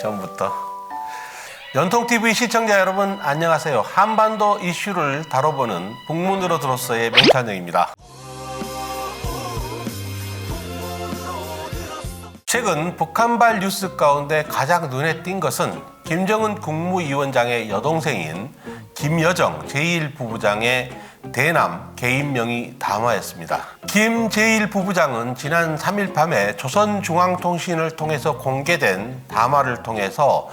전부터. 연통TV 시청자 여러분 안녕하세요. 한반도 이슈를 다뤄보는 북문으로 들었어의 명찬영입니다. 최근 북한발 뉴스 가운데 가장 눈에 띈 것은 김정은 국무위원장의 여동생인 김여정 제1부부장의 대남 개인 명의 담화였습니다. 김 제1부부장은 지난 3일 밤에 조선중앙통신을 통해서 공개된 담화를 통해서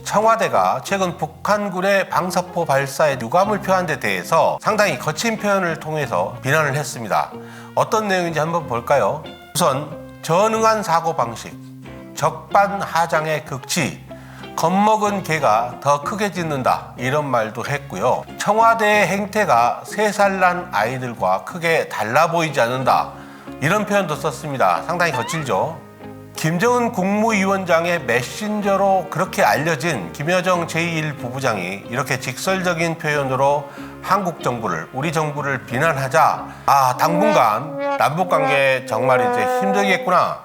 청와대가 최근 북한군의 방사포 발사에 유감을 표한 데 대해서 상당히 거친 표현을 통해서 비난을 했습니다. 어떤 내용인지 한번 볼까요? 우선 전응한 사고방식, 적반하장의 극치, 겁먹은 개가 더 크게 짖는다 이런 말도 했고요. 청와대의 행태가 3살 난 아이들과 크게 달라 보이지 않는다 이런 표현도 썼습니다. 상당히 거칠죠. 김정은 국무위원장의 메신저로 그렇게 알려진 김여정 제1부부장이 이렇게 직설적인 표현으로 한국 정부를, 우리 정부를 비난하자 당분간 남북관계 정말 이제 힘들겠구나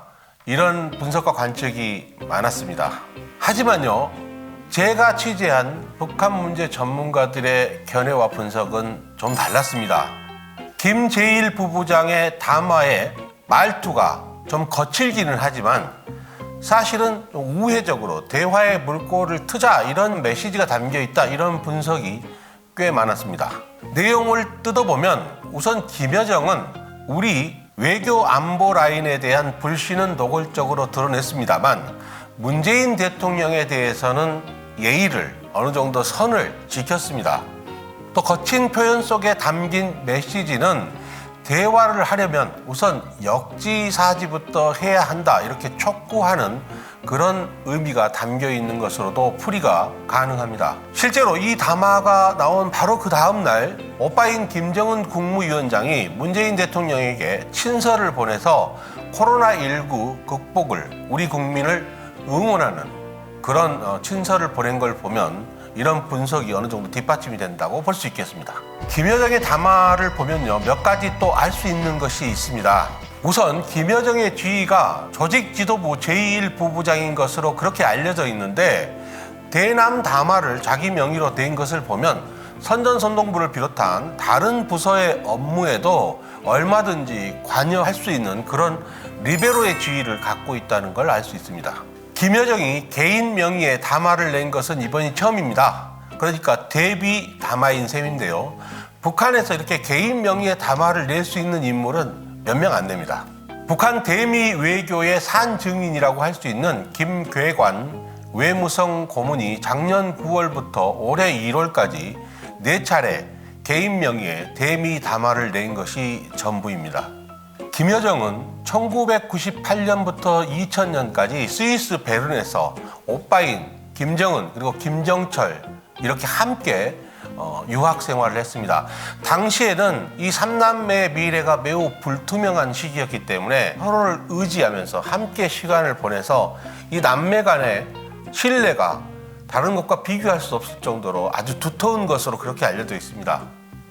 이런 분석과 관측이 많았습니다. 하지만요, 제가 취재한 북한 문제 전문가들의 견해와 분석은 좀 달랐습니다. 김 제1부부장의 담화의 말투가 좀 거칠기는 하지만 사실은 우회적으로 대화의 물꼬를 트자 이런 메시지가 담겨있다 이런 분석이 꽤 많았습니다. 내용을 뜯어보면 우선 김여정은 우리 외교 안보 라인에 대한 불신은 노골적으로 드러냈습니다만 문재인 대통령에 대해서는 예의를 어느 정도 선을 지켰습니다. 또 거친 표현 속에 담긴 메시지는 대화를 하려면 우선 역지사지부터 해야 한다 이렇게 촉구하는 그런 의미가 담겨 있는 것으로도 풀이가 가능합니다. 실제로 이 담화가 나온 바로 그 다음 날 오빠인 김정은 국무위원장이 문재인 대통령에게 친서를 보내서 코로나19 극복을 우리 국민을 응원하는 그런 친서를 보낸 걸 보면 이런 분석이 어느 정도 뒷받침이 된다고 볼 수 있겠습니다. 김여정의 담화를 보면요, 몇 가지 또 알 수 있는 것이 있습니다. 우선 김여정의 지위가 조직 지도부 제1부부장인 것으로 그렇게 알려져 있는데 대남 담화를 자기 명의로 낸 것을 보면 선전선동부를 비롯한 다른 부서의 업무에도 얼마든지 관여할 수 있는 그런 리베로의 지위를 갖고 있다는 걸 알 수 있습니다. 김여정이 개인 명의의 담화를 낸 것은 이번이 처음입니다. 그러니까 데뷔 담화인 셈인데요. 북한에서 이렇게 개인 명의의 담화를 낼 수 있는 인물은 몇 명 안 됩니다. 북한 대미 외교의 산증인이라고 할 수 있는 김괴관 외무성 고문이 작년 9월부터 올해 1월까지 4차례 개인 명의의 대미 담화를 낸 것이 전부입니다. 김여정은 1998년부터 2000년까지 스위스 베른에서 오빠인 김정은 그리고 김정철 이렇게 함께 유학 생활을 했습니다. 당시에는 이 3남매의 미래가 매우 불투명한 시기였기 때문에 서로를 의지하면서 함께 시간을 보내서 이 남매 간의 신뢰가 다른 것과 비교할 수 없을 정도로 아주 두터운 것으로 그렇게 알려져 있습니다.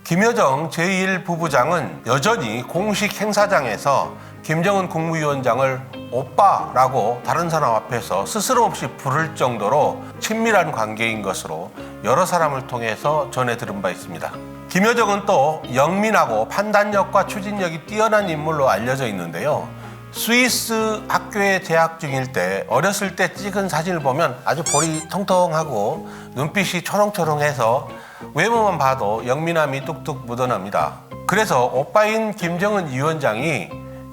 김여정 제1부부장은 여전히 공식 행사장에서 김정은 국무위원장을 오빠라고 다른 사람 앞에서 스스럼 없이 부를 정도로 친밀한 관계인 것으로 여러 사람을 통해서 전해 들은 바 있습니다. 김여정은 또 영민하고 판단력과 추진력이 뛰어난 인물로 알려져 있는데요. 스위스 학교에 재학 중일 때 어렸을 때 찍은 사진을 보면 아주 볼이 통통하고 눈빛이 초롱초롱해서 외모만 봐도 영민함이 뚝뚝 묻어납니다. 그래서 오빠인 김정은 위원장이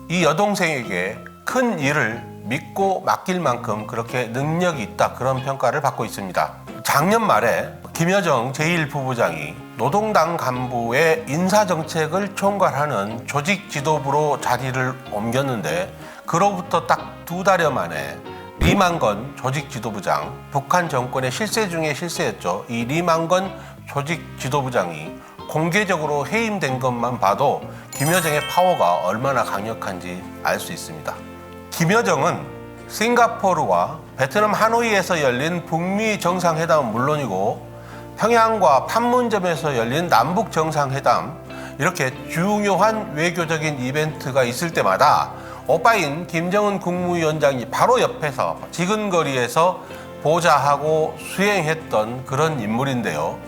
이 여동생에게 큰 일을 믿고 맡길 만큼 그렇게 능력이 있다 그런 평가를 받고 있습니다. 작년 말에 김여정 제1부부장이 노동당 간부의 인사정책을 총괄하는 조직지도부로 자리를 옮겼는데 그로부터 딱 2달여 만에 리만건 조직지도부장, 북한 정권의 실세 중에 실세였죠. 이 리만건 조직지도부장이 공개적으로 해임된 것만 봐도 김여정의 파워가 얼마나 강력한지 알 수 있습니다. 김여정은 싱가포르와 베트남 하노이에서 열린 북미 정상회담은 물론이고 평양과 판문점에서 열린 남북 정상회담 이렇게 중요한 외교적인 이벤트가 있을 때마다 오빠인 김정은 국무위원장이 바로 옆에서 지근거리에서 보좌하고 수행했던 그런 인물인데요.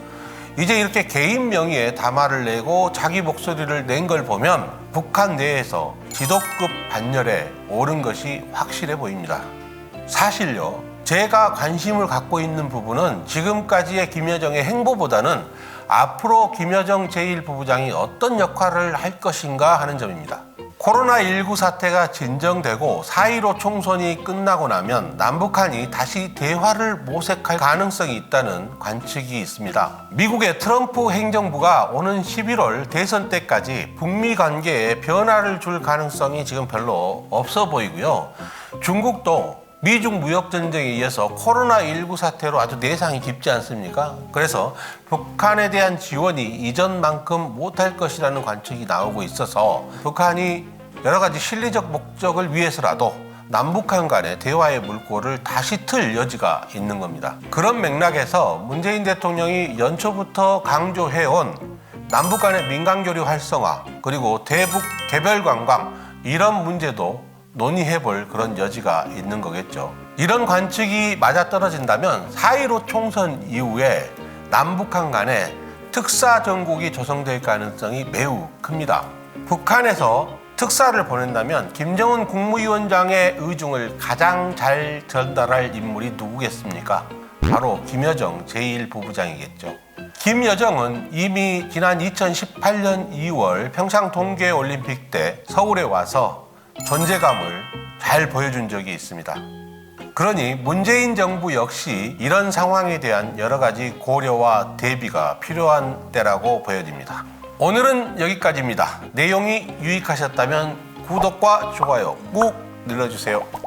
이제 이렇게 개인 명의의 담화를 내고 자기 목소리를 낸 걸 보면 북한 내에서 지도급 반열에 오른 것이 확실해 보입니다. 사실요, 제가 관심을 갖고 있는 부분은 지금까지의 김여정의 행보보다는 앞으로 김여정 제1부부장이 어떤 역할을 할 것인가 하는 점입니다. 코로나19 사태가 진정되고 4.15 총선이 끝나고 나면 남북한이 다시 대화를 모색할 가능성이 있다는 관측이 있습니다. 미국의 트럼프 행정부가 오는 11월 대선 때까지 북미 관계에 변화를 줄 가능성이 지금 별로 없어 보이고요. 중국도 미중 무역전쟁에 의해서 코로나19 사태로 아주 내상이 깊지 않습니까? 그래서 북한에 대한 지원이 이전만큼 못할 것이라는 관측이 나오고 있어서 북한이 여러 가지 실리적 목적을 위해서라도 남북한 간의 대화의 물꼬를 다시 틀 여지가 있는 겁니다. 그런 맥락에서 문재인 대통령이 연초부터 강조해온 남북 간의 민간교류 활성화 그리고 대북 개별 관광 이런 문제도 논의해볼 그런 여지가 있는 거겠죠. 이런 관측이 맞아떨어진다면 4.15 총선 이후에 남북한 간에 특사정국이 조성될 가능성이 매우 큽니다. 북한에서 특사를 보낸다면 김정은 국무위원장의 의중을 가장 잘 전달할 인물이 누구겠습니까? 바로 김여정 제1부부장이겠죠. 김여정은 이미 지난 2018년 2월 평창 동계올림픽 때 서울에 와서 존재감을 잘 보여준 적이 있습니다. 그러니 문재인 정부 역시 이런 상황에 대한 여러 가지 고려와 대비가 필요한 때라고 보여집니다. 오늘은 여기까지입니다. 내용이 유익하셨다면 구독과 좋아요 꾹 눌러주세요.